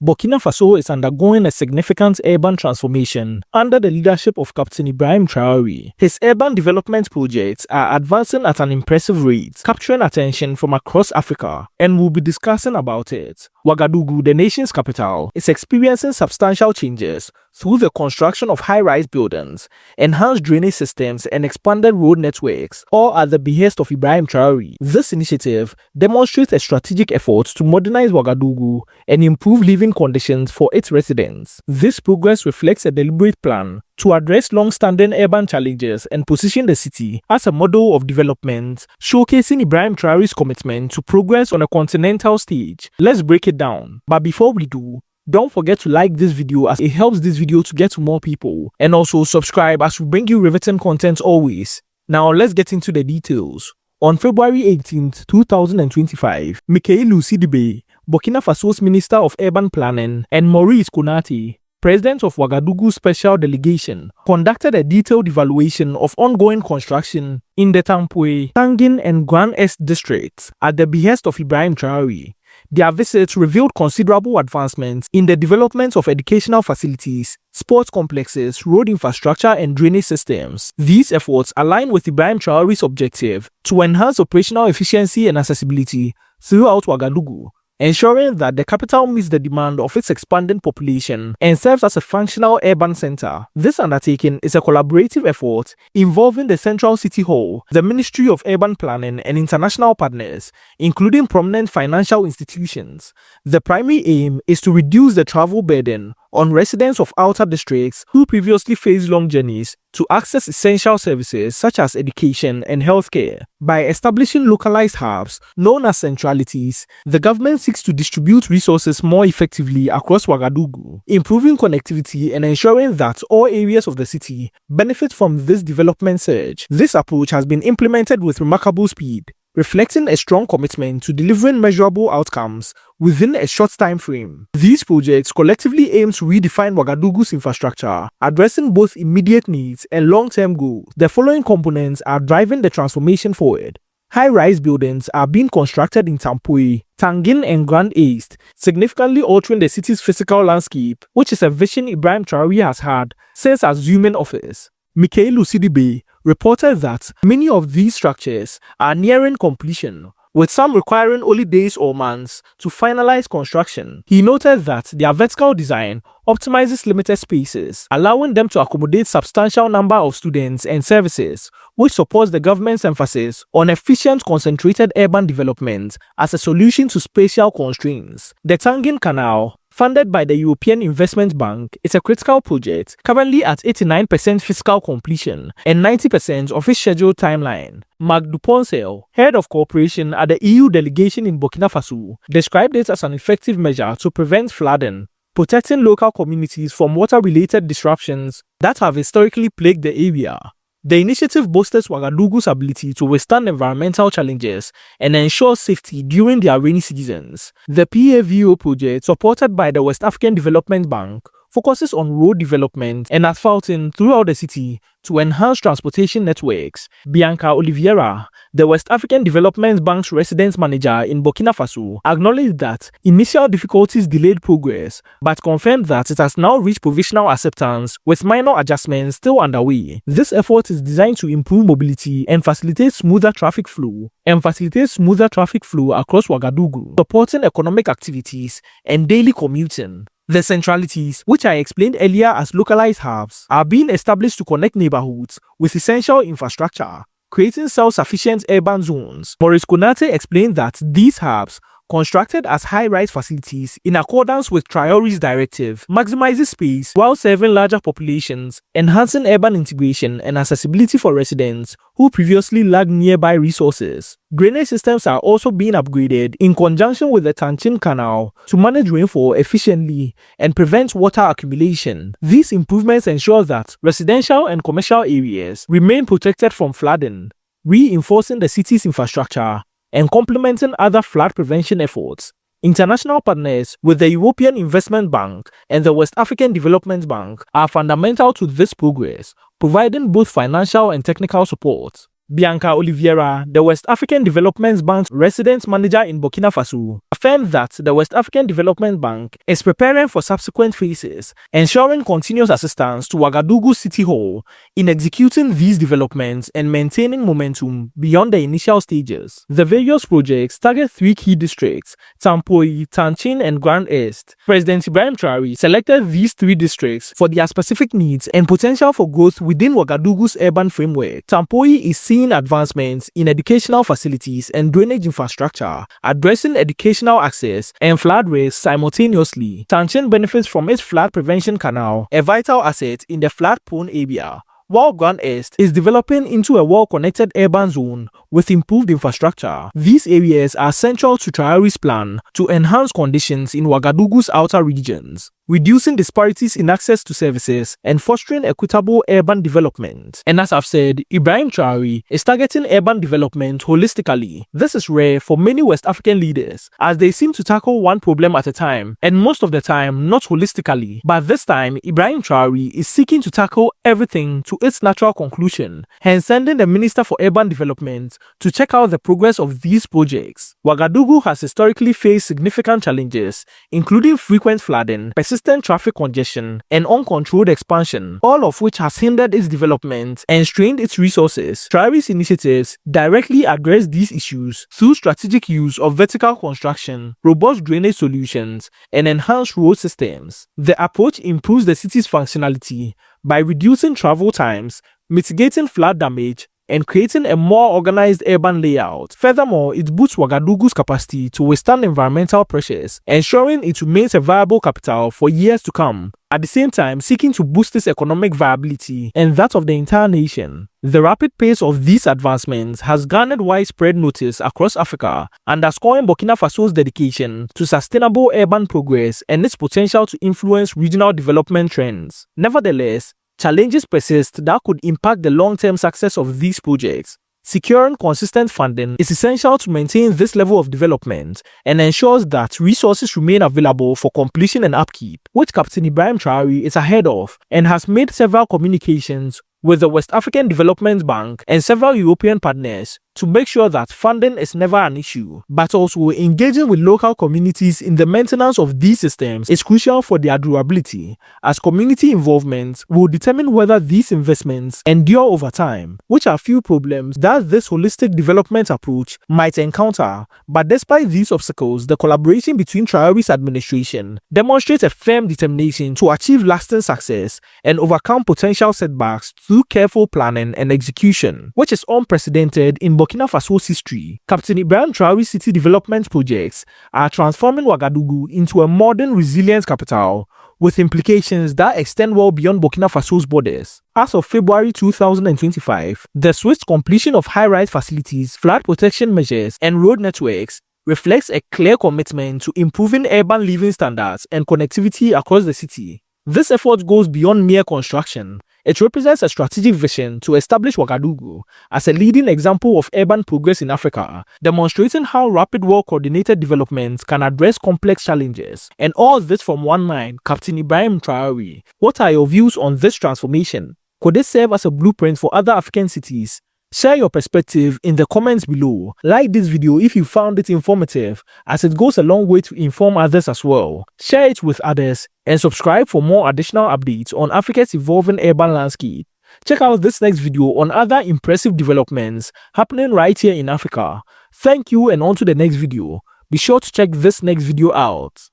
Burkina Faso is undergoing a significant urban transformation under the leadership of Captain Ibrahim Traore. His urban development projects are advancing at an impressive rate, capturing attention from across Africa, and we'll be discussing about it. Ouagadougou, the nation's capital, is experiencing substantial changes through the construction of high-rise buildings, enhanced drainage systems, and expanded road networks, all at the behest of Ibrahim Traore. This initiative demonstrates a strategic effort to modernize Ouagadougou and improve living conditions for its residents. This progress reflects a deliberate plan to address long-standing urban challenges and position the city as a model of development, showcasing Ibrahim Traore's commitment to progress on a continental stage. Let's break it down. But before we do, don't forget to like this video as it helps this video to get to more people, and also subscribe as we bring you riveting content always. Now let's get into the details. On February 18, 2025, Mikhailou Sidibé, Burkina Faso's Minister of Urban Planning, and Maurice Konate, President of Ouagadougou Special Delegation, conducted a detailed evaluation of ongoing construction in the Tampoué, Tangin, and Grand Est districts at the behest of Ibrahim Traore. Their visits revealed considerable advancements in the development of educational facilities, sports complexes, road infrastructure, and drainage systems. These efforts align with Ibrahim Traore's objective to enhance operational efficiency and accessibility throughout Ouagadougou, ensuring that the capital meets the demand of its expanding population and serves as a functional urban center. This undertaking is a collaborative effort involving the Central City Hall, the Ministry of Urban Planning, and international partners, including prominent financial institutions. The primary aim is to reduce the travel burden on residents of outer districts who previously faced long journeys to access essential services such as education and healthcare. By establishing localized hubs, known as centralities, the government seeks to distribute resources more effectively across Ouagadougou, improving connectivity and ensuring that all areas of the city benefit from this development surge. This approach has been implemented with remarkable speed, reflecting a strong commitment to delivering measurable outcomes within a short time frame. These projects collectively aim to redefine Ouagadougou's infrastructure, addressing both immediate needs and long-term goals. The following components are driving the transformation forward. High-rise buildings are being constructed in Tampoué, Tangin, and Grand Est, significantly altering the city's physical landscape, which is a vision Ibrahim Traore has had since assuming office. Mikhailou Sidibé reported that many of these structures are nearing completion, with some requiring only days or months to finalize construction. He noted that their vertical design optimizes limited spaces, allowing them to accommodate substantial number of students and services, which supports the government's emphasis on efficient, concentrated urban development as a solution to spatial constraints. The Tangin Canal, funded by the European Investment Bank, is a critical project, currently at 89% physical completion and 90% of its scheduled timeline. Marc Duponcel, head of cooperation at the EU delegation in Burkina Faso, described it as an effective measure to prevent flooding, protecting local communities from water-related disruptions that have historically plagued the area. The initiative bolsters Ouagadougou's ability to withstand environmental challenges and ensure safety during their rainy seasons. The PAVO project, supported by the West African Development Bank, focuses on road development and asphalting throughout the city to enhance transportation networks. Bianca Oliveira, the West African Development Bank's residence manager in Burkina Faso, acknowledged that initial difficulties delayed progress, but confirmed that it has now reached provisional acceptance with minor adjustments still underway. This effort is designed to improve mobility and facilitate smoother traffic flow across Ouagadougou, supporting economic activities and daily commuting. The centralities, which I explained earlier as localized hubs, are being established to connect neighborhoods with essential infrastructure, creating self-sufficient urban zones. Maurice Konate explained that these hubs, constructed as high-rise facilities in accordance with Traore's directive, maximizes space while serving larger populations, enhancing urban integration and accessibility for residents who previously lacked nearby resources. Drainage systems are also being upgraded in conjunction with the Tangin Canal to manage rainfall efficiently and prevent water accumulation. These improvements ensure that residential and commercial areas remain protected from flooding, reinforcing the city's infrastructure and complementing other flood prevention efforts. International partners with the European Investment Bank and the West African Development Bank are fundamental to this progress, providing both financial and technical support. Bianca Oliveira, the West African Development Bank's resident manager in Burkina Faso, affirmed that the West African Development Bank is preparing for subsequent phases, ensuring continuous assistance to Ouagadougou City Hall in executing these developments and maintaining momentum beyond the initial stages. The various projects target three key districts: Tampoy, Tanchin, and Grand Est. President Ibrahim Traore selected these three districts for their specific needs and potential for growth within Ouagadougou's urban framework. Tampoy is seeing advancements in educational facilities and drainage infrastructure, addressing educational access and flood risk simultaneously. Tanchin benefits from its flood prevention canal, a vital asset in the flood-prone area, while Grand Est is developing into a well-connected urban zone with improved infrastructure. These areas are central to Traore's plan to enhance conditions in Ouagadougou's outer regions, reducing disparities in access to services and fostering equitable urban development. And as I've said, Ibrahim Traore is targeting urban development holistically. This is rare for many West African leaders, as they seem to tackle one problem at a time, and most of the time not holistically. But this time, Ibrahim Traore is seeking to tackle everything to its natural conclusion, hence sending the Minister for Urban Development to check out the progress of these projects. Ouagadougou has historically faced significant challenges, including frequent flooding, persistent traffic congestion, and uncontrolled expansion, all of which has hindered its development and strained its resources. Traore's initiatives directly address these issues through strategic use of vertical construction, robust drainage solutions, and enhanced road systems. The approach improves the city's functionality by reducing travel times, mitigating flood damage, and creating a more organized urban layout. Furthermore, it boosts Ouagadougou's capacity to withstand environmental pressures, ensuring it remains a viable capital for years to come, at the same time seeking to boost its economic viability and that of the entire nation. The rapid pace of these advancements has garnered widespread notice across Africa, underscoring Burkina Faso's dedication to sustainable urban progress and its potential to influence regional development trends. Nevertheless, challenges persist that could impact the long-term success of these projects. Securing consistent funding is essential to maintain this level of development and ensures that resources remain available for completion and upkeep, which Captain Ibrahim Traore is ahead of and has made several communications with the West African Development Bank and several European partners to make sure that funding is never an issue, but also engaging with local communities in the maintenance of these systems is crucial for their durability, as community involvement will determine whether these investments endure over time, which are few problems that this holistic development approach might encounter. But despite these obstacles, the collaboration between Traore's administration demonstrates a firm determination to achieve lasting success and overcome potential setbacks through careful planning and execution, which is unprecedented in Burkina Faso's history. Captain Ibrahim Traore's city development projects are transforming Ouagadougou into a modern, resilient capital, with implications that extend well beyond Burkina Faso's borders. As of February 2025, the swift completion of high-rise facilities, flood protection measures, and road networks reflects a clear commitment to improving urban living standards and connectivity across the city. This effort goes beyond mere construction. It represents a strategic vision to establish Ouagadougou as a leading example of urban progress in Africa, demonstrating how rapid, well-coordinated development can address complex challenges. And all this from one man, Captain Ibrahim Traore. What are your views on this transformation? Could it serve as a blueprint for other African cities? Share your perspective in the comments below. Like this video if you found it informative, as it goes a long way to inform others as well. Share it with others and subscribe for more additional updates on Africa's evolving urban landscape. Check out this next video on other impressive developments happening right here in Africa. Thank you, and on to the next video. Be sure to check this next video out.